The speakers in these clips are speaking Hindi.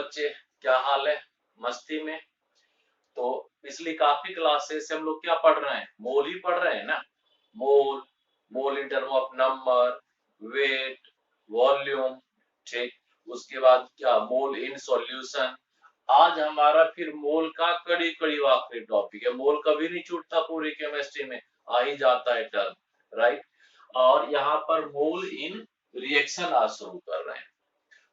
बच्चे, क्या हाल है? मस्ती में? तो पिछली काफी क्लासेस से हम लोग क्या पढ़ रहे हैं? मोल ही पढ़ रहे हैं ना। Mole, mole in term of number, weight, volume, ठीक। उसके बाद क्या, मोल इन सॉल्यूशन। आज हमारा फिर मोल का कड़ी कड़ी आखिरी टॉपिक है। मोल कभी नहीं छूटता पूरी केमिस्ट्री में, आ ही जाता है टर्म, राइट। और यहाँ पर मोल इन रिएक्शन आज शुरू कर रहे हैं,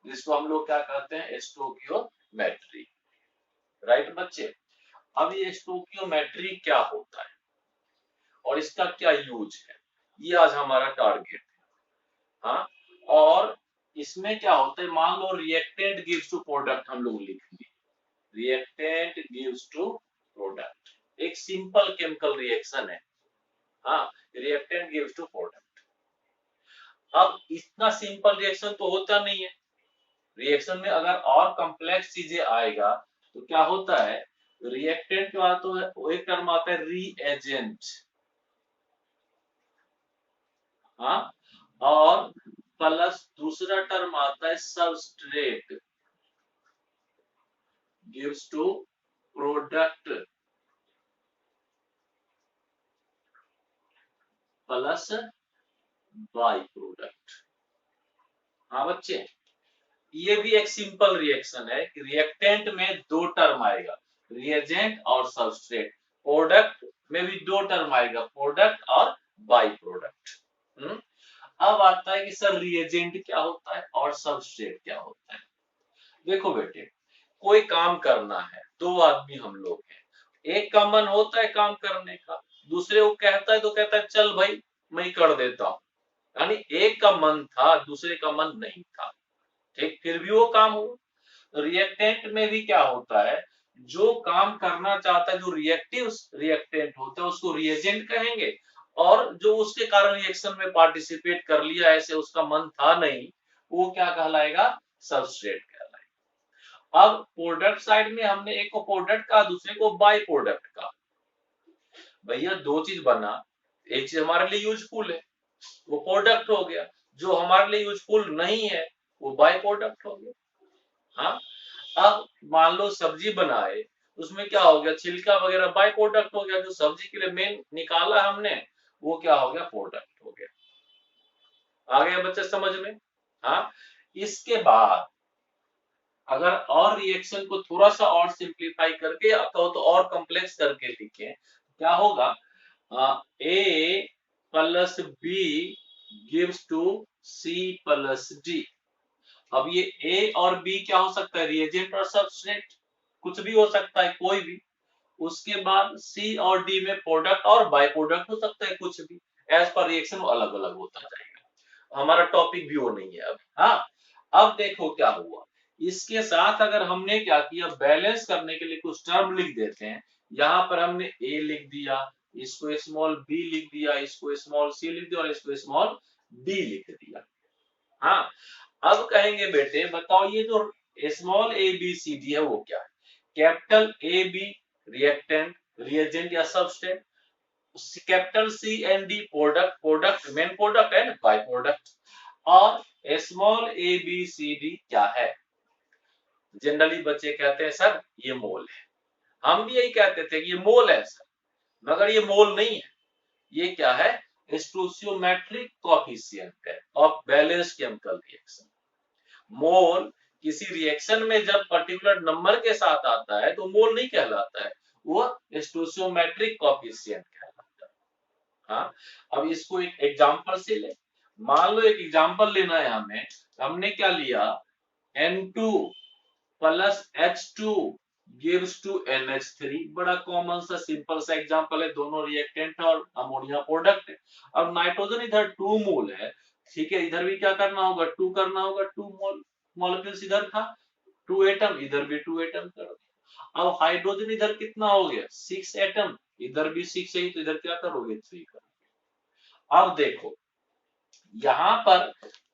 जिसको हम लोग क्या कहते हैं? स्टोकियोमेट्री, राइट बच्चे। अब ये स्टोकियोमेट्री क्या होता है और इसका क्या यूज है, ये आज हमारा टारगेट है। हाँ, और इसमें क्या होता है, मान लो रिएक्टेंट गिव्स टू प्रोडक्ट, हम लोग लिखेंगे रिएक्टेंट गिव्स टू प्रोडक्ट, एक सिंपल केमिकल रिएक्शन है। हाँ, रिएक्टेंट गिव्स टू प्रोडक्ट। अब इतना सिंपल रिएक्शन तो होता नहीं है। रिएक्शन में अगर और कॉम्प्लेक्स चीजें आएगा तो क्या होता है, रिएक्टेंट के बाद तो एक टर्म आता है रीएजेंट, हाँ, और प्लस दूसरा टर्म आता है substrate gives to product plus byproduct. हाँ बच्चे, ये भी एक सिंपल रिएक्शन है कि रिएक्टेंट में दो टर्म आएगा, रिएजेंट और सबस्ट्रेट। प्रोडक्ट में भी दो टर्म आएगा, प्रोडक्ट और बाई प्रोडक्ट। अब आता है कि सर रिएजेंट क्या होता है और सबस्ट्रेट क्या होता है। देखो बेटे, कोई काम करना है, दो आदमी हम लोग हैं, एक का मन होता है काम करने का, दूसरे को कहता है तो कहता है चल भाई मैं कर देता हूं, यानी एक का मन था दूसरे का मन नहीं था, ठीक, फिर भी वो काम हुआ। रिएक्टेंट में भी क्या होता है, जो काम करना चाहता है, जो रिएक्टिव रिएक्टेंट होता है उसको रिएजेंट कहेंगे, और जो उसके कारण रिएक्शन में पार्टिसिपेट कर लिया, ऐसे उसका मन था नहीं, वो क्या कहलाएगा? सबस्ट्रेट कहलाएगा। अब प्रोडक्ट साइड में हमने एक को प्रोडक्ट कहा, दूसरे को बाई प्रोडक्ट कहा। भैया दो चीज बना, एक चीज हमारे लिए यूजफुल है वो प्रोडक्ट हो गया, जो हमारे लिए यूजफुल नहीं है वो बाई प्रोडक्ट हो गया। हाँ, अब मान लो सब्जी बनाए, उसमें क्या हो गया, छिलका वगैरह बाई प्रोडक्ट हो गया, जो सब्जी के लिए मेन निकाला हमने वो क्या हो गया? प्रोडक्ट हो गया। आ गया बच्चे समझ में? हाँ, इसके बाद अगर और रिएक्शन को थोड़ा सा और सिंप्लीफाई करके या कहो तो और कॉम्प्लेक्स करके लिखे, क्या होगा? A plus B gives to C plus D. अब ये ए और बी क्या हो सकता है? रिएजेंट और सबस्ट्रेट, कुछ भी हो सकता है, कोई भी। उसके बाद सी और डी में प्रोडक्ट और बाय प्रोडक्ट हो सकता है, कुछ भी। एज पर रिएक्शन अलग अलग होता जाएगा, हमारा टॉपिक भी वो नहीं है अभी। हाँ, अब देखो क्या हुआ, इसके साथ अगर हमने क्या किया, बैलेंस करने के लिए कुछ टर्म लिख देते हैं। यहाँ पर हमने ए लिख दिया, इसको स्मॉल बी लिख दिया, इसको स्मॉल सी लिख दिया और इसको स्मॉल डी लिख दिया। हाँ, अब कहेंगे बेटे बताओ ये जो small A B C D है वो क्या है? Capital A B reactant, reagent या substrate, capital C and D product, product main product है ना, बाय प्रोडक्ट। और small A B C D क्या है? जनरली बच्चे कहते हैं सर ये मोल है, हम भी यही कहते थे कि ये मोल है सर, मगर ये मोल नहीं है, ये क्या है? स्टोइचियोमेट्रिक कोएफिशिएंट है ऑफ बैलेंस केमिकल रिएक्शन। मोल किसी रिएक्शन में जब पर्टिकुलर नंबर के साथ आता है तो मोल नहीं कहलाता है, वो स्टोइचियोमेट्रिक कोएफिशिएंट कहलाता है। हाँ, अब इसको एक एग्जांपल से ले, मान लो एक एग्जांपल लेना है हमें, हमने क्या लिया, N2 plus H2 gives to NH3, बड़ा कॉमन सा सिंपल सा एग्जांपल है, दोनों रिएक्टेंट और अमोनिया प्रोडक्ट है। अब नाइट्रोजन इधर 2 मोल है, ठीक है, इधर भी क्या करना होगा? 2 करना होगा, 2 मोल मॉलिक्यूल्स इधर था, 2 एटम, इधर भी 2 एटम कर दिया। अब हाइड्रोजन इधर कितना हो गया? 6 एटम, इधर भी 6 है, तो इधर क्या करोगे? 3 करोगे। अब देखो यहाँ पर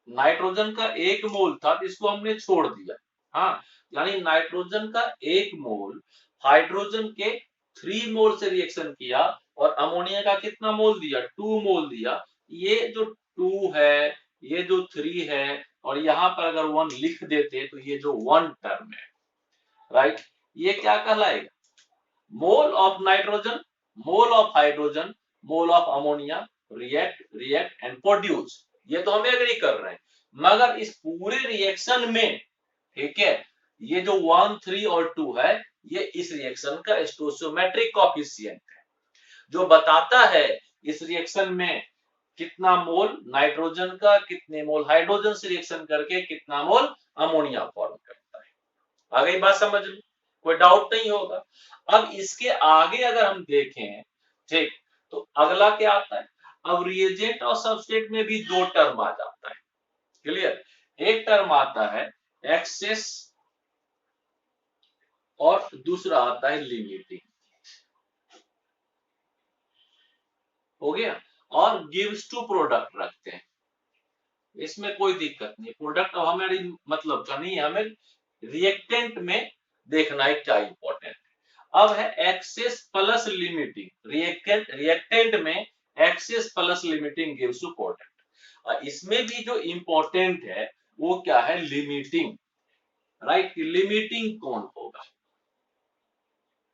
नाइट्रोजन का 1 मोल था, इसको हमने छोड़ दिया। हाँ, यानी नाइट्रोजन का 1 मोल हाइड्रोजन के 3 मोल से रिएक्शन किया और अमोनिया का कितना मोल दिया? 2 मोल दिया। ये जो 2 है, ये जो 3 है, और यहाँ पर अगर 1 लिख देते तो ये जो 1 टर्म है, राइट। ये क्या कहलाएगा? Mole of nitrogen, mole of hydrogen, mole of ammonia react and produce. ये तो हम एग्री कर रहे हैं, मगर इस पूरे रिएक्शन में, ठीक है, ये जो 1, 3 और 2 है, ये इस रिएक्शन का स्टोइचोमेट्रिक कोएफिशिएंट है, जो बताता है इस रिएक्शन में कितना मोल नाइट्रोजन का, कितने मोल हाइड्रोजन से रिएक्शन करके कितना मोल अमोनिया फॉर्म करता है। आ गई बात समझ में? कोई डाउट नहीं होगा। अब इसके आगे अगर हम देखें, ठीक, तो अगला क्या आता है? अब रिएजेंट और सबस्ट्रेट में भी दो टर्म आ जाता है। क्लियर? एक टर्म आता है एक्सेस और दूसरा आता है लिमिटिंग। हो गया? और गिव्स टू प्रोडक्ट रखते हैं, इसमें कोई दिक्कत नहीं। प्रोडक्ट अब हमारी मतलब का नहीं है, हमें रिएक्टेंट में देखना है क्या इंपॉर्टेंट है। अब है एक्सेस प्लस लिमिटिंग। रिएक्टेंट में excess plus limiting gives to product. इसमें भी जो इंपॉर्टेंट है वो क्या है? लिमिटिंग। राइट? लिमिटिंग कौन होगा?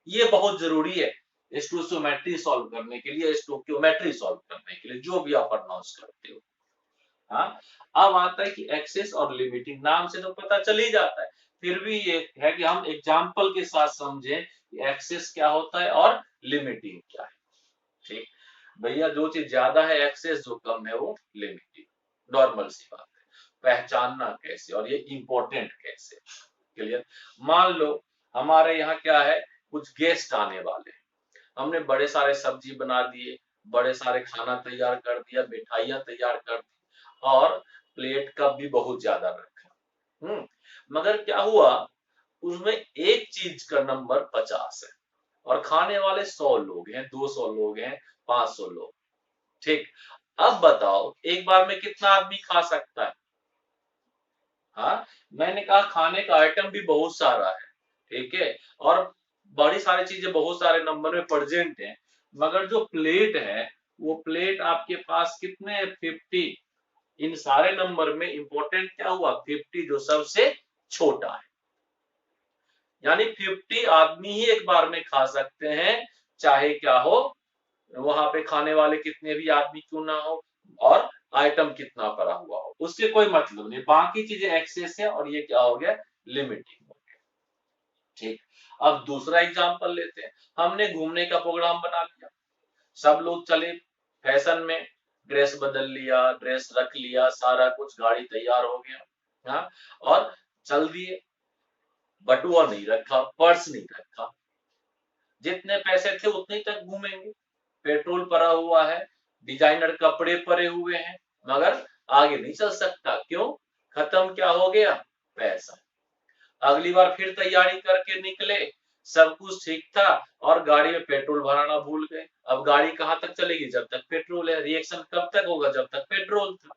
ये बहुत जरूरी है स्टोइचोमेट्री सॉल्व करने के लिए, स्टोइकियोमेट्री सॉल्व करने के लिए, जो भी आप प्रोनाउंस करते हो। हाँ, अब आता है कि एक्सेस और लिमिटिंग। नाम से तो पता चल ही जाता है, फिर भी ये है कि हम एग्जांपल के साथ समझें कि एक्सेस क्या होता है और लिमिटिंग क्या है। ठीक भैया, जो चीज ज्यादा है एक्सेस, जो कम है वो लिमिटिंग। नॉर्मल सी बात है। पहचानना कैसे और ये इंपॉर्टेंट कैसे? क्लियर? मान लो हमारे यहाँ क्या है, कुछ गेस्ट आने वाले हैं, हमने बड़े सारे सब्जी बना दिए, बड़े सारे खाना तैयार कर दिया, मिठाइयां तैयार कर दी, और प्लेट कप भी बहुत ज्यादा रखा। मगर क्या हुआ, उसमें एक चीज का नंबर 50 है और खाने वाले 100 लोग हैं, 200 लोग हैं, 500 लोग। ठीक, अब बताओ एक बार में कितना आदमी खा सकता है? हाँ, मैंने कहा खाने का आइटम भी बहुत सारा है, ठीक है, और बड़ी सारी चीजें बहुत सारे नंबर में प्रेजेंट है, मगर जो प्लेट है वो प्लेट आपके पास कितने है? 50। इन सारे नंबर में इंपॉर्टेंट क्या हुआ? 50 जो सबसे छोटा है। यानी 50 आदमी ही एक बार में खा सकते हैं, चाहे क्या हो, वहां पे खाने वाले कितने भी आदमी क्यों ना हो और आइटम कितना पड़ा हुआ हो, उससे कोई मतलब नहीं। बाकी चीजें एक्सेस है और ये क्या हो गया? लिमिटिंग हो गया। ठीक, अब दूसरा एग्जांपल लेते हैं। हमने घूमने का प्रोग्राम बना लिया, सब लोग चले फैशन में, ड्रेस बदल लिया, ड्रेस रख लिया, सारा कुछ, गाड़ी तैयार हो गया। हाँ, और चल दिए। बटुआ नहीं रखा, पर्स नहीं रखा, जितने पैसे थे उतने तक घूमेंगे। पेट्रोल पड़ा हुआ है, डिजाइनर कपड़े पड़े हुए हैं, मगर आगे नहीं चल सकता। क्यों? खत्म क्या हो गया? पैसा। अगली बार फिर तैयारी करके निकले, सब कुछ ठीक था और गाड़ी में पेट्रोल भराना भूल गए। अब गाड़ी कहां तक चलेगी? जब तक पेट्रोल है। रिएक्शन कब तक होगा? जब तक पेट्रोल था।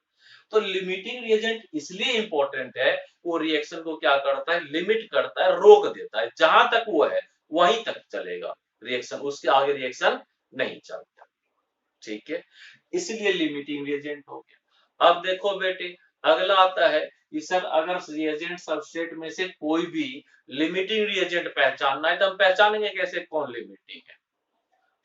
तो लिमिटिंग रिएजेंट इसलिए इंपॉर्टेंट है, वो रिएक्शन को क्या करता है? लिमिट करता है, रोक देता है। जहां तक वो है वहीं तक चलेगा रिएक्शन, उसके आगे रिएक्शन नहीं चलता। ठीक है, इसलिए लिमिटिंग रिएजेंट हो गया। अब देखो बेटे, अगला आता है कि सर अगर रिएजेंट सबस्ट्रेट में से कोई भी लिमिटिंग रिएजेंट पहचानना है, तो हम पहचानेंगे कैसे कौन लिमिटिंग है?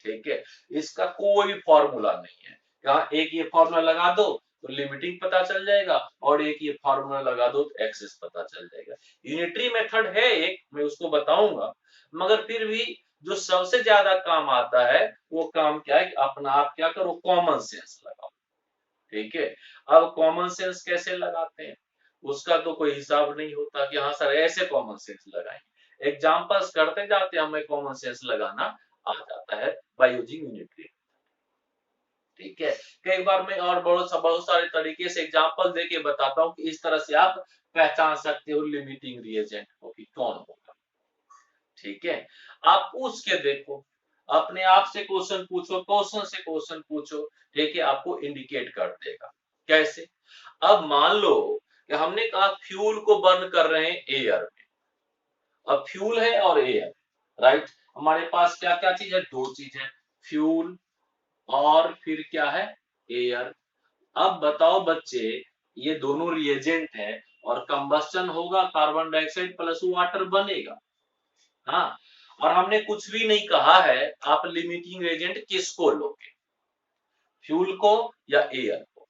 ठीक है, इसका कोई फॉर्मूला नहीं है। कहा एक ये फॉर्मूला लगा दो तो लिमिटिंग पता चल जाएगा, और एक ये फॉर्मूला लगा दो तो एक्सेस पता चल जाएगा। यूनिटरी मेथड है एक, मैं उसको बताऊंगा, मगर फिर भी जो सबसे ज्यादा काम आता है वो काम क्या है कि अपना आप क्या करो? कॉमन सेंस लगाओ। ठीक है, अब कॉमन सेंस कैसे लगाते हैं उसका तो कोई हिसाब नहीं होता कि हाँ सर ऐसे कॉमन सेंस लगाएंगे। एग्जांपल्स करते जाते हमें कॉमन सेंस लगाना आ जाता है बाय यूजिंग यूनिटरी। ठीक है, कई बार मैं और बहुत सारे तरीके से एग्जांपल देके बताता हूँ कि इस तरह से आप पहचान सकते हो लिमिटिंग रिएजेंट को कि कौन होगा। ठीक है, आप पूछ के देखो, अपने आप से क्वेश्चन पूछो, क्वेश्चन से क्वेश्चन पूछो, ठीक है, आपको इंडिकेट कर देगा। कैसे? अब मान लो कि हमने कहा फ्यूल को बर्न कर रहे हैं एयर में। अब फ्यूल है और एयर, राइट, हमारे पास क्या क्या चीज है? दो चीज है, फ्यूल और फिर क्या है? एयर। अब बताओ बच्चे, ये दोनों रिएजेंट है और कंबस्टन होगा, कार्बन डाइऑक्साइड प्लस वाटर बनेगा। हाँ, और हमने कुछ भी नहीं कहा है आप लिमिटिंग एजेंट किसको लोगे, फ्यूल को या एयर को।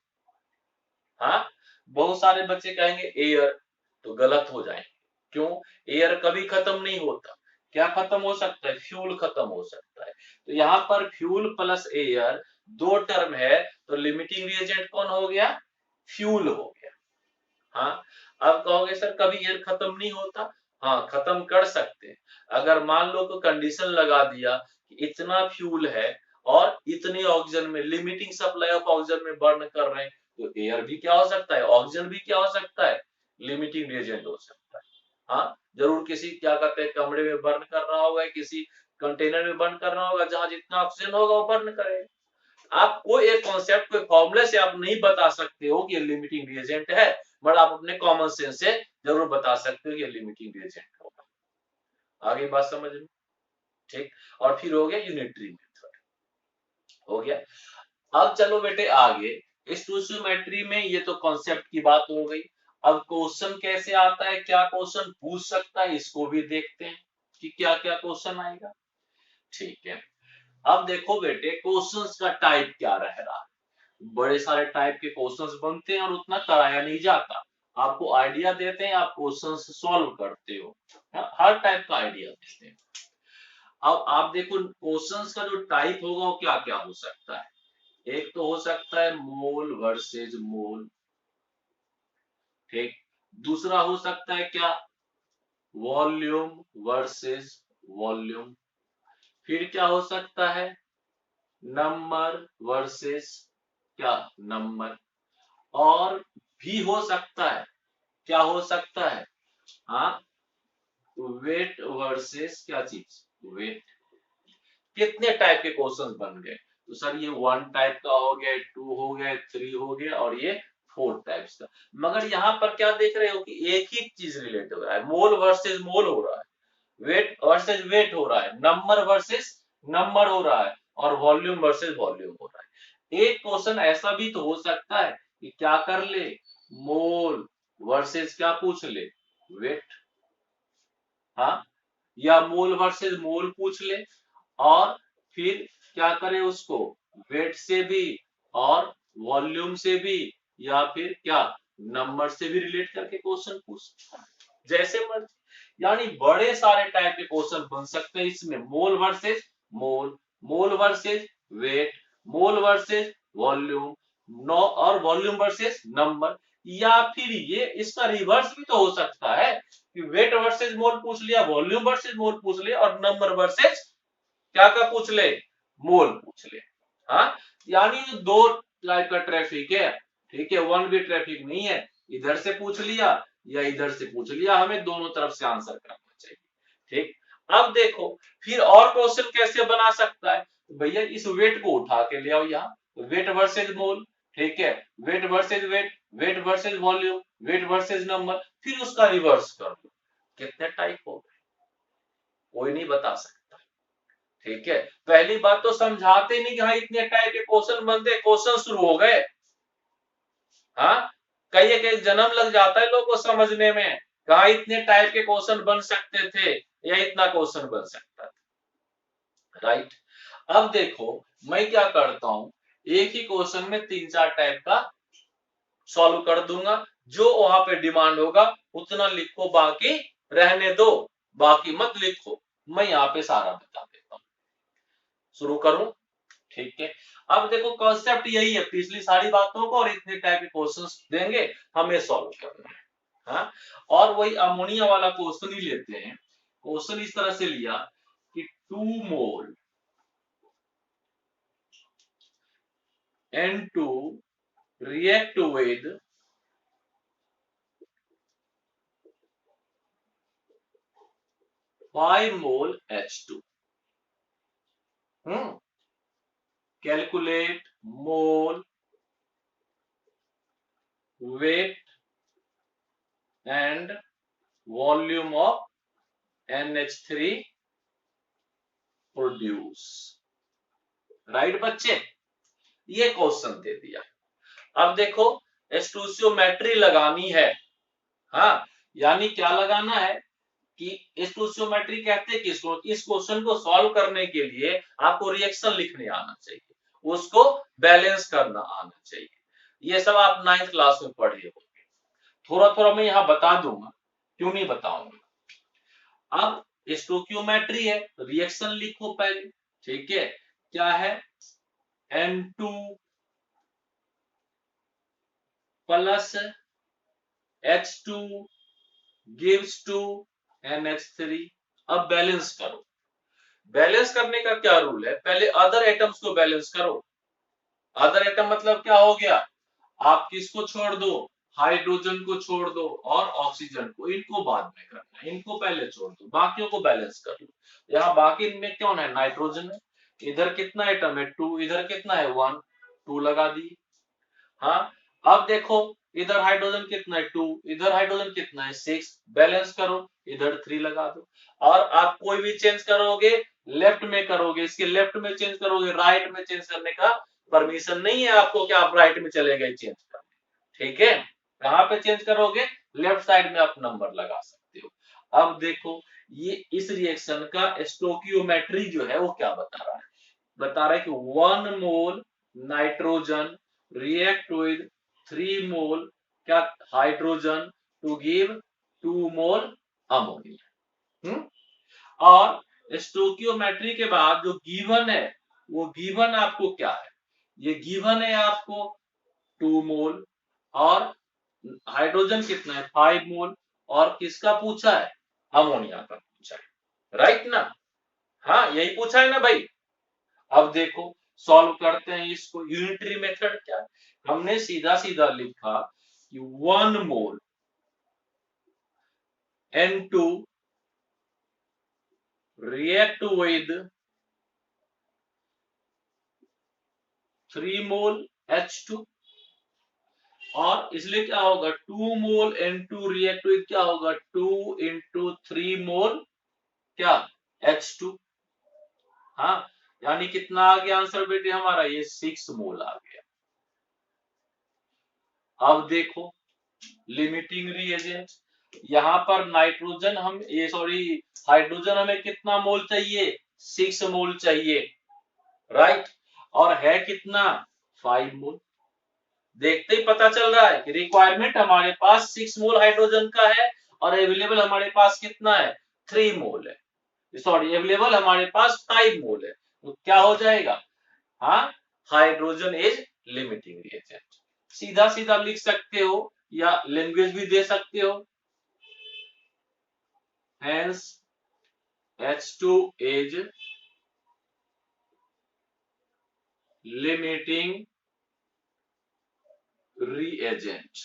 हाँ, बहुत सारे बच्चे कहेंगे एयर, तो गलत हो जाएंगे। क्यों? एयर कभी खत्म नहीं होता। क्या खत्म हो सकता है? फ्यूल खत्म हो सकता है। तो यहाँ पर फ्यूल प्लस एयर दो टर्म है, तो लिमिटिंग रिएजेंट कौन हो गया? फ्यूल हो गया। हाँ, अब कहोगे सर कभी एयर खत्म नहीं होता। हाँ, खत्म कर सकते हैं। अगर मान लो तो कंडीशन लगा दिया कि इतना फ्यूल है और इतने ऑक्सीजन में, लिमिटिंग सप्लाई ऑफ ऑक्सीजन में बर्न कर रहे हैं, तो एयर भी क्या हो सकता है, ऑक्सीजन भी क्या हो सकता है, लिमिटिंग रिएजेंट हो सकता है। हाँ, जरूर किसी क्या कहते हैं कमरे में बर्न कर रहा होगा, किसी कंटेनर में बर्न कर रहा होगा, जहां जितना ऑक्सीजन होगा वो बर्न करेगा। आप कोई एक कॉन्सेप्ट कोई फॉर्मूले से आप नहीं बता सकते हो कि ये लिमिटिंग रिएजेंट है, बट आप अपने कॉमन सेंस से जरूर बता सकते हो ये लिमिटिंग रिएजेंट होगा। आगे बात समझ में? ठीक। और फिर हो गया यूनिटरी मेथड, हो गया। अब चलो बेटे आगे स्टोइचियोमेट्री में ये तो कॉन्सेप्ट की बात हो गई। अब क्वेश्चन कैसे आता है, क्या क्वेश्चन पूछ सकता है, इसको भी देखते हैं कि क्या क्या क्वेश्चन आएगा। ठीक है, अब देखो बेटे क्वेश्चंस का टाइप क्या रह रहा है। बड़े सारे टाइप के क्वेश्चंस बनते हैं और उतना कराया नहीं जाता। आपको आइडिया देते हैं, आप क्वेश्चंस सॉल्व करते हो, हर टाइप का आइडिया देते हैं। अब आप देखो क्वेश्चंस का जो टाइप होगा वो क्या क्या हो सकता है। एक तो हो सकता है मोल वर्सेज मोल, ठीक। दूसरा हो सकता है क्या, वॉल्यूम वर्सेज वॉल्यूम। फिर क्या हो सकता है, नंबर वर्सेस क्या, नंबर। और भी हो सकता है, क्या हो सकता है, हाँ, वेट वर्सेस क्या चीज, वेट। कितने टाइप के क्वेश्चंस बन गए, तो सर ये 1 टाइप का हो गया, 2 हो गया, 3 हो गया और ये 4 टाइप्स का। मगर यहाँ पर क्या देख रहे हो कि एक ही चीज रिलेट हो रहा है, मोल वर्सेस मोल हो रहा है, वेट वर्सेस वेट हो रहा है, नंबर वर्सेस नंबर हो रहा है, और वॉल्यूम वर्सेस वॉल्यूम हो रहा है। एक क्वेश्चन ऐसा भी तो हो सकता है कि क्या कर ले, मोल वर्सेस क्या पूछ ले, वेट। हाँ, या मोल वर्सेस मोल पूछ ले और फिर क्या करे उसको, वेट से भी और वॉल्यूम से भी, या फिर क्या, नंबर से भी रिलेट करके क्वेश्चन पूछ, जैसे मर्जी। यानी बड़े सारे टाइप के क्वेश्चन बन सकते हैं इसमें, मोल वर्सेस मोल, मोल वर्सेस वेट, मोल वर्सेस वॉल्यूम, नो और वॉल्यूम वर्सेस नंबर। या फिर ये इसका रिवर्स भी तो हो सकता है कि वेट वर्सेस मोल पूछ लिया, वॉल्यूम वर्सेस मोल पूछ लिया और नंबर वर्सेस क्या का पूछ ले, मोल पूछ ले। हाँ, यानी दो टाइप का ट्रैफिक है, ठीक है, वन वे ट्रैफिक नहीं है, इधर से पूछ लिया या इधर से पूछ लिया, हमें दोनों तरफ से आंसर करना चाहिए। ठीक, अब देखो फिर और क्वेश्चन कैसे बना सकता है, तो भैया इस वेट को उठा के ले आओ यहाँ, वेट वर्सेज मोल, ठीक है, weight versus weight, weight versus volume, weight versus number, फिर उसका रिवर्स कर दो। कितने टाइप हो गए, कोई नहीं बता सकता। ठीक है, पहली बात तो समझाते नहीं कि हाँ इतने टाइप के क्वेश्चन बनते, क्वेश्चन शुरू हो गए। हाँ, कई एक जन्म लग जाता है लोगों को समझने में, कहा इतने टाइप के क्वेश्चन बन सकते थे या इतना क्वेश्चन बन सकता था। राइट, अब देखो मैं क्या करता हूं, एक ही क्वेश्चन में 3-4 टाइप का सॉल्व कर दूंगा, जो वहां पे डिमांड होगा उतना लिखो, बाकी रहने दो, बाकी मत लिखो, मैं यहाँ पे सारा बता देता हूँ। शुरू करूं, ठीक है। अब देखो कॉन्सेप्ट यही है, पिछली सारी बातों को और इतने टाइप के क्वेश्चंस देंगे, हमें सॉल्व करना है। हाँ, और वही अमोनिया वाला क्वेश्चन ही लेते हैं। क्वेश्चन इस तरह से लिया कि 2 मोल N2 react with 5 mole H2। Calculate mole, weight and volume of NH3 produce. Right बच्चे, ये क्वेश्चन दे दिया। अब देखो स्टोइचियोमेट्री लगानी है। हाँ, यानी क्या लगाना है, कि स्टोइकियोमेट्री कहते हैं किसको, इस क्वेश्चन को सॉल्व करने के लिए आपको रिएक्शन लिखने आना चाहिए, उसको बैलेंस करना आना चाहिए। ये सब आप 9th क्लास में पढ़े होंगे। थोड़ा थोड़ा मैं यहाँ बता दूंगा, क्यों नहीं बताऊंगा। अब स्टोइकियोमेट्री है, रिएक्शन लिखो पहले, ठीक है। क्या है, N2 plus H2 gives to NH3। अब बैलेंस करो। बैलेंस करने का क्या रूल है, पहले अदर एटम्स को बैलेंस करो। अदर एटम मतलब क्या हो गया, आप किसको छोड़ दो, हाइड्रोजन को छोड़ दो और ऑक्सीजन को, इनको बाद में करना है, इनको पहले छोड़ दो, बाकियों को बैलेंस कर लो। यहाँ बाकी में कौन है, नाइट्रोजन है। इधर कितना एटम है, 2, इधर कितना है 1, 2 लगा दी। हाँ, अब देखो इधर हाइड्रोजन कितना है 2, इधर हाइड्रोजन कितना है 6, बैलेंस करो, इधर 3 लगा दो। और आप कोई भी चेंज करोगे लेफ्ट में करोगे, इसके लेफ्ट में चेंज करोगे, राइट में चेंज करने का परमिशन नहीं है आपको कि आप राइट में चले गए चेंज करने, ठीक है। कहां पे चेंज करोगे, लेफ्ट साइड में आप नंबर लगा सकते हो। अब देखो ये इस रिएक्शन का स्टोइकियोमेट्री जो है वो क्या बता रहा है, बता रहा है कि 1 mole nitrogen react with 3 mole क्या hydrogen to give 2 mole ammonia. और स्टोइकियोमेट्री के बाद जो गिवन है, वो गिवन आपको क्या है, ये गिवन है आपको 2 मोल, और हाइड्रोजन कितना है 5 मोल, और किसका पूछा है, अमोनिया का पूछा है, राइट ना। हाँ यही पूछा है ना भाई। अब देखो सॉल्व करते हैं इसको। यूनिटरी मेथड क्या है, हमने सीधा सीधा लिखा कि 1 मोल N2 react with 3 mole H2, और इसलिए क्या होगा 2 मोल N2 react with क्या होगा 2 into 3 मोल क्या H2। हाँ, यानी कितना आ गया आंसर बेटे हमारा, ये 6 मोल आ गया। अब देखो लिमिटिंग रिएजेंट, यहाँ पर नाइट्रोजन हम ये सॉरी हाइड्रोजन हमें कितना मोल चाहिए, 6 मोल चाहिए, राइट। और है कितना 5 मोल। देखते ही पता चल रहा है कि रिक्वायरमेंट हमारे पास 6 मोल हाइड्रोजन का है, और अवेलेबल हमारे पास कितना है 3 मोल है, सॉरी अवेलेबल हमारे पास 5 मोल है। तो क्या हो जाएगा, हाँ हाइड्रोजन इज लिमिटिंग रिएजेंट। सीधा सीधा लिख सकते हो या लैंग्वेज भी दे सकते हो, hence H2 is limiting reagent।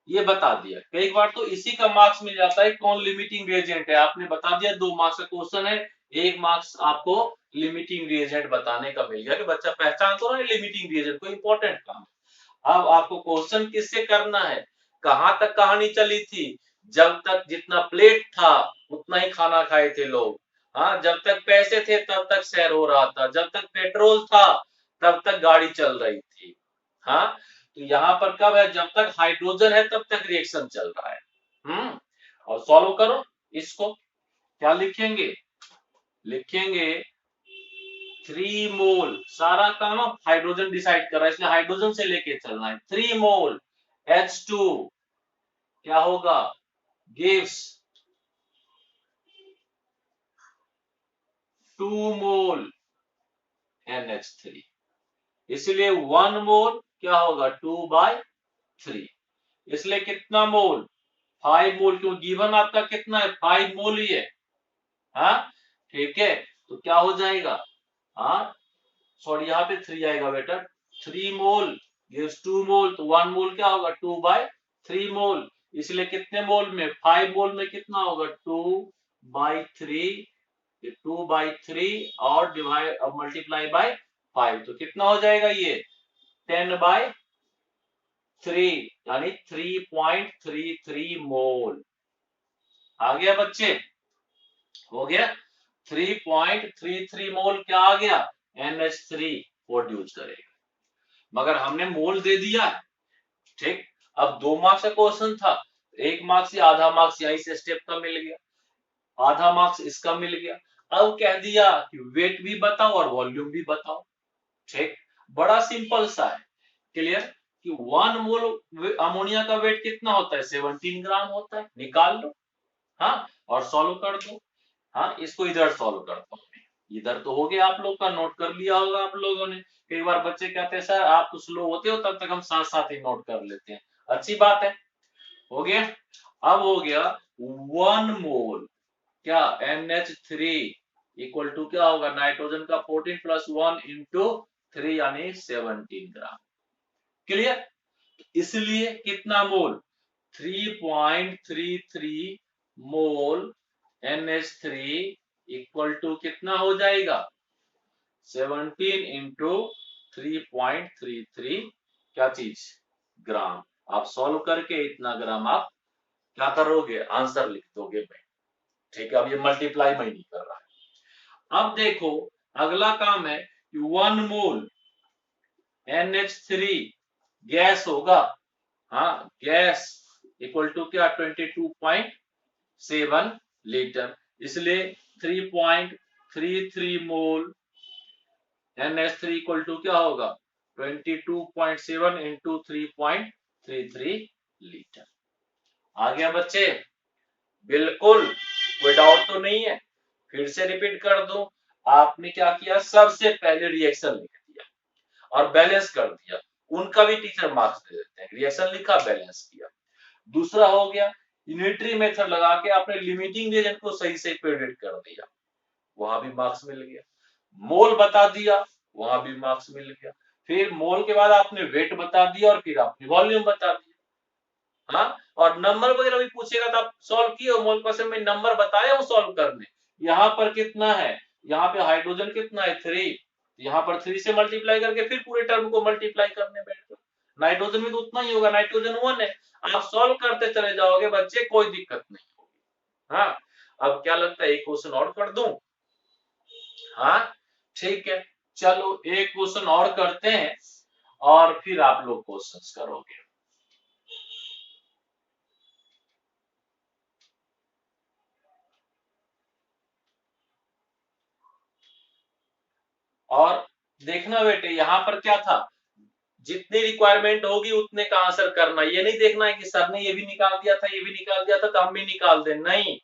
ये बता दिया, कई बार तो इसी का मार्क्स मिल जाता है कौन लिमिटिंग रिएजेंट है, आपने बता दिया 2 मार्क्स का क्वेश्चन है, 1 मार्क्स आपको लिमिटिंग रिएजेंट बताने का मिल गया कि बच्चा पहचान तो रहा है लिमिटिंग रिएजेंट को, इंपॉर्टेंट काम। अब आपको क्वेश्चन किससे करना है, कहां तक कहानी चली थी, जब तक जितना प्लेट था उतना ही खाना खाए थे लोग। हाँ, जब तक पैसे थे तब तक सैर हो रहा था, जब तक पेट्रोल था तब तक गाड़ी चल रही थी। हाँ, तो यहाँ पर कब है, जब तक हाइड्रोजन है तब तक रिएक्शन चल रहा है। और सॉल्व करो इसको, क्या लिखेंगे, लिखेंगे 3 मोल, सारा काम अब हाइड्रोजन डिसाइड कर रहा है इसलिए हाइड्रोजन से लेके चलना है। 3 मोल H2 क्या होगा, गिव्स 2 मोल NH3, इसलिए 1 मोल क्या होगा 2/3, इसलिए कितना मोल 5 मोल, क्यों गिवन आपका कितना है 5 मोल ही है। हाँ ठीक है, तो क्या हो जाएगा, हाँ सॉरी यहाँ पे 3 आएगा बेटा, 3 मोल गिव्स 2 मोल, तो 1 मोल क्या होगा 2/3 मोल, इसलिए कितने मोल में 5 मोल में कितना होगा 2/3, 2/3 और डिवाइड और मल्टीप्लाई बाय 5, तो कितना हो जाएगा ये 10/3 यानी 3.33 मोल। आ गया बच्चे, हो गया 3.33 मोल क्या आ गया NH3 प्रोड्यूस करेगा, मगर हमने मोल दे दिया, ठीक। अब 2 मार्क्स का क्वेश्चन था, 1 मार्क्स या आधा मार्क्स यहीं से स्टेप का मिल गया, आधा मार्क्स इसका मिल गया। अब कह दिया कि वेट भी बताओ और वॉल्यूम भी बताओ। ठीक, बड़ा सिंपल सा है। क्लियर कि 1 मोल अमोनिया का वेट कितना होता है, 17 ग्राम होता है, निकाल लो। हाँ, और सॉल्व कर दो। हाँ, इसको इधर सॉल्व करता हूँ, इधर तो हो गया, आप लोग का नोट कर लिया होगा आप लोगों ने। कई बार बच्चे कहते हैं सर आप तो स्लो होते हो, तब तक हम साथ साथ ही नोट कर लेते हैं, अच्छी बात है, हो गया। अब हो गया 1 मोल क्या NH3 इक्वल टू क्या होगा, नाइट्रोजन का 14 प्लस 1 इंटू 3 यानी 17 ग्राम। क्लियर, इसलिए कितना मोल, 3.33 मोल NH3 इक्वल टू कितना हो जाएगा, 17 इंटू 3.33 क्या चीज, ग्राम। आप सॉल्व करके इतना ग्राम आप क्या करोगे, आंसर लिख दोगे भाई। ठीक है, अब ये मल्टीप्लाई में नहीं कर रहा है। अब देखो अगला काम है कि 1 मोल NH3 गैस होगा, हाँ गैस इक्वल टू क्या 22.7 लीटर, इसलिए 3.33 मोल NH3 इक्वल टू क्या होगा 22.7 इंटू 3.33 लीटर। आ गया बच्चे, बिल्कुल कोई डाउट तो नहीं है। फिर से रिपीट कर दूं, आपने क्या किया, सबसे पहले रिएक्शन लिख दिया और बैलेंस कर दिया, उनका भी टीचर मार्क्स दे देते हैं, रिएक्शन लिखा बैलेंस किया। दूसरा हो गया यूनिटरी मेथड लगा के आपने लिमिटिंग रिएजेंट को सही से प्रेडिक्ट कर दिया, वहां भी मार्क्स मिल गया। मोल बता दिया, वहां भी मार्क्स मिल गया। फिर मोल के बाद आपने वेट बता दिया और फिर आपने वॉल्यूम बता दिया। हाँ, और नंबर वगैरह भी पूछेगा तो आप सॉल्व किए, मोल क्वेश्चन में नंबर बताया हूं सॉल्व करने। यहाँ पर कितना है, यहाँ पे हाइड्रोजन कितना है 3, यहाँ पर 3 से मल्टीप्लाई करके फिर पूरे टर्म को मल्टीप्लाई करने बैठ जाओ। नाइट्रोजन में तो उतना ही होगा, नाइट्रोजन 1 है, आप सॉल्व करते चले जाओगे बच्चे, कोई दिक्कत नहीं होगी। हाँ, अब क्या लगता है एक क्वेश्चन और कर दूं, हाँ ठीक है, चलो एक क्वेश्चन और करते हैं और फिर आप लोग क्वेश्चंस करोगे। और देखना बेटे यहाँ पर क्या था, जितनी रिक्वायरमेंट होगी उतने का आंसर करना, ये नहीं देखना है कि सर ने ये भी निकाल दिया था, ये भी निकाल दिया था तो हम भी निकाल दें, नहीं,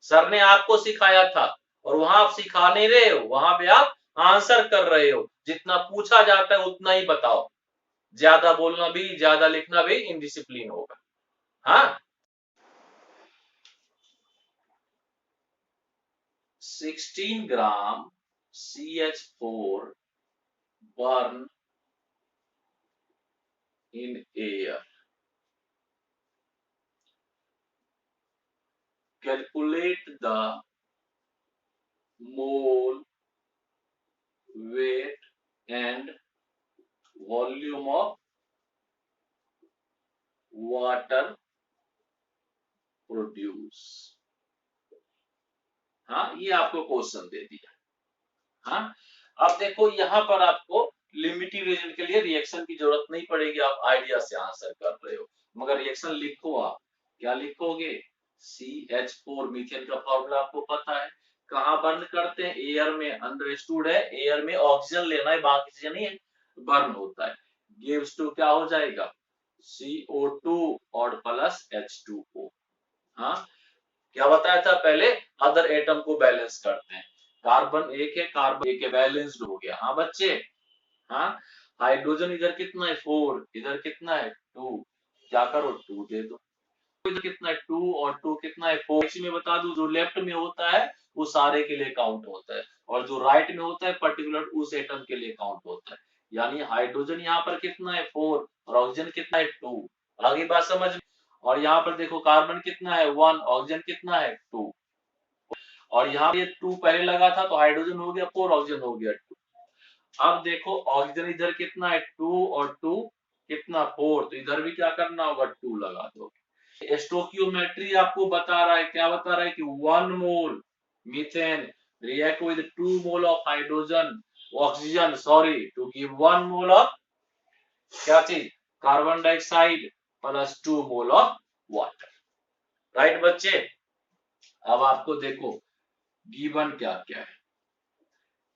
सर ने आपको सिखाया था और वहां आप सिखा नहीं रहे हो, वहां पे आप आंसर कर रहे हो, जितना पूछा जाता है उतना ही बताओ, ज्यादा बोलना भी ज्यादा लिखना भी इनडिसिप्लिन होगा। हाँ, 16 ग्राम CH4 burn in air, calculate the mole weight and volume of water produce। हाँ, ये आपको क्वेश्चन दे दिया। हाँ, अब देखो यहाँ पर आपको लिमिटिंग रीजन के लिए रिएक्शन की जरूरत नहीं पड़ेगी, आप आइडिया से आंसर कर रहे हो, मगर रिएक्शन लिखो, आप क्या लिखोगे, CH4 मीथेन का फॉर्मूला आपको पता है, कहाँ बर्न करते हैं, एयर में, अंडरस्टूड है, एयर में ऑक्सीजन लेना है, बाकी चीजें नहीं है, बर्न होता है, गिव्स टू क्या हो जाएगा CO2 और प्लस H2O। हाँ, क्या बताया था पहले, अदर एटम को बैलेंस करते हैं, कार्बन एक है, कार्बन एक है, बैलेंस्ड हो गया। हाँ बच्चे, हाँ, हाइड्रोजन इधर कितना है 4, इधर कितना है 2, क्या करो 2 दे दो, इधर कितना है 2 और 2 कितना है 4। में बता दूं जो लेफ्ट में होता है वो सारे के लिए काउंट होता है और जो राइट में होता है पर्टिकुलर उस एटम के लिए काउंट होता है, यानी हाइड्रोजन यहाँ पर कितना है 4 और ऑक्सीजन कितना है 2। आगे बात समझ में, और यहाँ पर देखो कार्बन कितना है 1, ऑक्सीजन कितना है 2, और यहाँ ये 2 पहले लगा था तो हाइड्रोजन हो गया 4, ऑक्सीजन हो गया 2। अब देखो ऑक्सीजन इधर कितना है 2 और 2 कितना 4, तो इधर भी क्या करना होगा 2 लगा दोगे। स्टोकियोमेट्री आपको बता रहा है, क्या बता रहा है कि 1 mole methane react with 2 mole of hydrogen oxygen sorry to give 1 mole of क्या चीज, carbon dioxide plus 2 mole of water. Right बच्चे। अब आपको देखो गिवन क्या क्या है।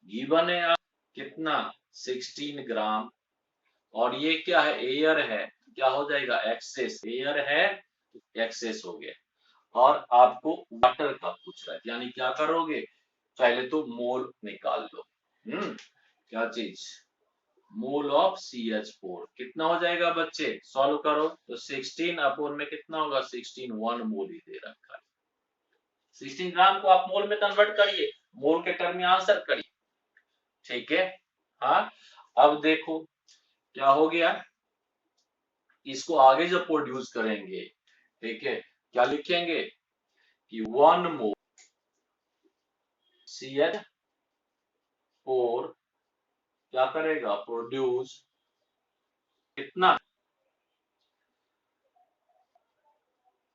गिवन है आप कितना 16 ग्राम, और ये क्या है एयर है, क्या हो जाएगा एक्सेस, एयर है एक्सेस हो गया। और आपको वाटर का पूछ रहा है, यानी क्या करोगे, पहले तो मोल निकाल लो। क्या चीज, मोल ऑफ CH4 कितना हो जाएगा बच्चे, सॉल्व करो तो 16 अपॉन में कितना होगा 16, 1 मोल ही दे रखा है। 16 ग्राम को आप मोल में कन्वर्ट करिए, मोल के टर्म में आंसर करिए, ठीक है। हाँ अब देखो क्या हो गया, इसको आगे जब प्रोड्यूस करेंगे, ठीक है, क्या लिखेंगे कि 1 मोल CH4 क्या करेगा, प्रोड्यूस कितना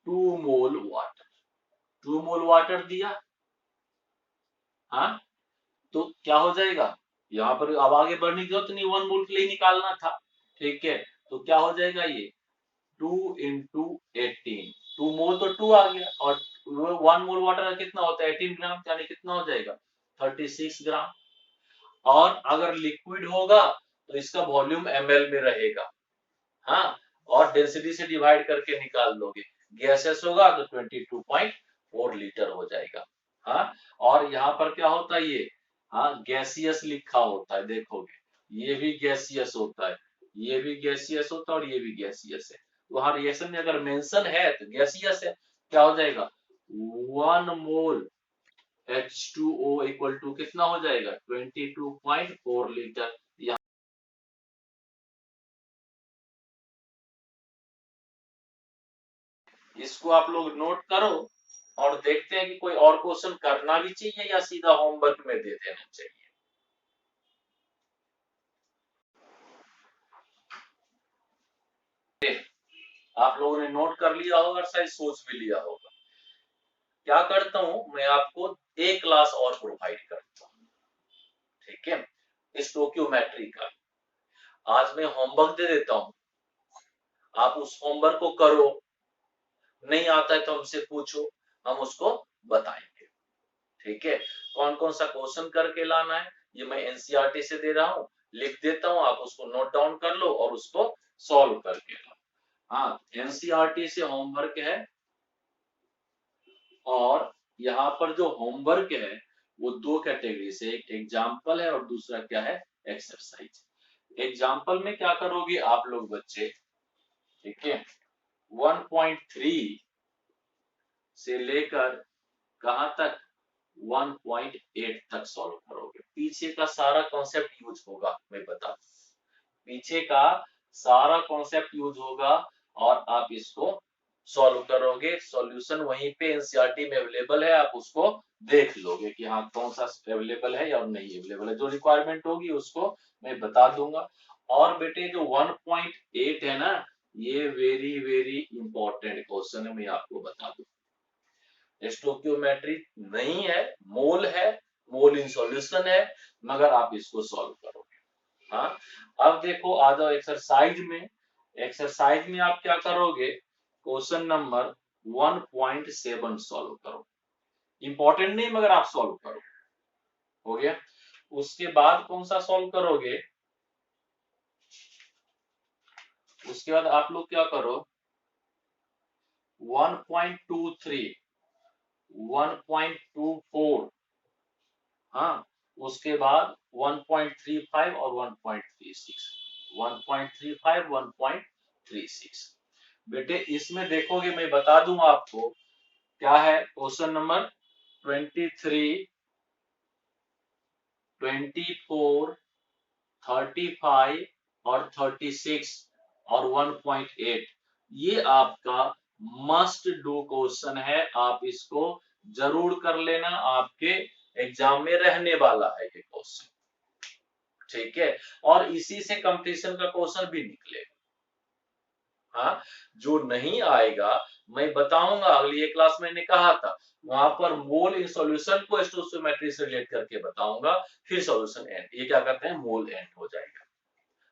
2 मोल वाटर, 2 मोल वाटर दिया। हाँ तो क्या हो जाएगा, यहाँ पर अब आगे बढ़ने की जरूरत नहीं, 1 मोल के लिए निकालना था, ठीक है। तो क्या हो जाएगा ये 2 इंटू 18, 2 मोल तो 2 आ गया, और 1 मोल वाटर कितना होता है 18 ग्राम, यानी कितना हो जाएगा 36 ग्राम। और अगर लिक्विड होगा तो इसका वॉल्यूम ml में रहेगा। हाँ और डेंसिटी से डिवाइड करके निकाल लोगे, गैसेस होगा तो 22.4 लीटर हो जाएगा। हाँ और यहाँ पर क्या होता है ये, हाँ गैसियस लिखा होता है, देखोगे ये भी गैसियस होता है, ये भी गैसियस होता है और ये भी गैसियस है। वहां रिएक्शन में अगर मेंशन है तो गैसियस है, क्या हो जाएगा 1 मोल H2O इक्वल टू कितना हो जाएगा 22.4 लीटर। इसको आप लोग नोट करो और देखते हैं कि कोई और क्वेश्चन करना भी चाहिए या सीधा होमवर्क में दे देना चाहिए। आप लोगों ने नोट कर लिया होगा और शायद सोच भी लिया होगा। क्या करता हूं मैं, आपको एक क्लास और प्रोवाइड करता हूं, ठीक है, स्टोक्योमेट्री का। आज मैं होमवर्क दे देता हूं, आप उस होमवर्क को करो, नहीं आता है तो हमसे पूछो, हम उसको बताएंगे, ठीक है। कौन कौन सा क्वेश्चन करके लाना है ये मैं एनसीईआरटी से दे रहा हूं, लिख देता हूं, आप उसको नोट डाउन कर लो और उसको सॉल्व करके लो। हाँ एनसीईआरटी से होमवर्क है, और यहाँ पर जो होमवर्क है वो दो कैटेगरी से, एक एग्जाम्पल है और दूसरा क्या है एक्सरसाइज। एग्जाम्पल में क्या करोगे आप लोग बच्चे, ठीक है, 1.3 से लेकर कहां तक 1.8 तक सॉल्व करोगे। पीछे का सारा कॉन्सेप्ट यूज होगा, मैं बता पीछे का सारा कॉन्सेप्ट यूज होगा और आप इसको सॉल्व करोगे। सॉल्यूशन वहीं पे एनसीईआरटी में अवेलेबल है, आप उसको देख लोगे कि हाँ कौन सा अवेलेबल है या नहीं अवेलेबल है, जो रिक्वायरमेंट होगी उसको मैं बता दूंगा। और बेटे जो 1.8 है ना, ये वेरी वेरी इंपॉर्टेंट क्वेश्चन है, मैं आपको बता दूं। स्टोक्योमेट्री नहीं है, मोल है, मोल इन सॉल्यूशन है, मगर आप इसको सॉल्व करोगे। हाँ अब देखो आ जाओ एक्सरसाइज में। एक्सरसाइज में आप क्या करोगे, क्वेश्चन नंबर 1.7 सॉल्व करो, इंपॉर्टेंट नहीं मगर आप सॉल्व करो, हो गया। उसके बाद कौन सा सॉल्व करोगे, उसके बाद आप लोग क्या करो 1.23 1.24, हाँ उसके बाद 1.35 और 1.36, 1.35 1.36। बेटे इसमें देखोगे मैं बता दूं आपको क्या है, क्वेश्चन नंबर 23, 24, 35 और 36 और 1.8, ये आपका मस्ट डू क्वेश्चन है, आप इसको जरूर कर लेना, आपके एग्जाम में रहने वाला है ये क्वेश्चन, ठीक है। और इसी से कंपटीशन का क्वेश्चन भी निकलेगा। हाँ जो नहीं आएगा मैं बताऊंगा, अगली एक क्लास मैंने कहा था वहां पर मोल इन सॉल्यूशन को स्टोइकोमेट्री से रिलेट करके बताऊंगा, फिर सॉल्यूशन एंड, ये क्या करते हैं मोल एंड हो जाएगा।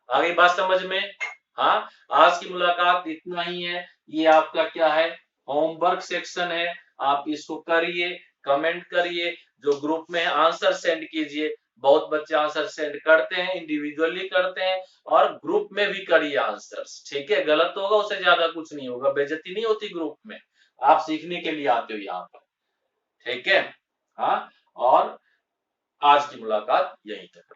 आगे बात समझ में। हाँ आज की मुलाकात इतना ही है, ये आपका क्या है होमवर्क सेक्शन है, आप इसको करिए, कमेंट करिए, जो ग्रुप में आंसर सेंड कीजिए। बहुत बच्चे आंसर सेंड करते हैं, इंडिविजुअली करते हैं, और ग्रुप में भी करिए आंसर्स, ठीक है। गलत होगा उससे ज्यादा कुछ नहीं होगा, बेइज्जती नहीं होती ग्रुप में, आप सीखने के लिए आते हो यहाँ पर, ठीक है। हाँ, और आज की मुलाकात यहीं तक।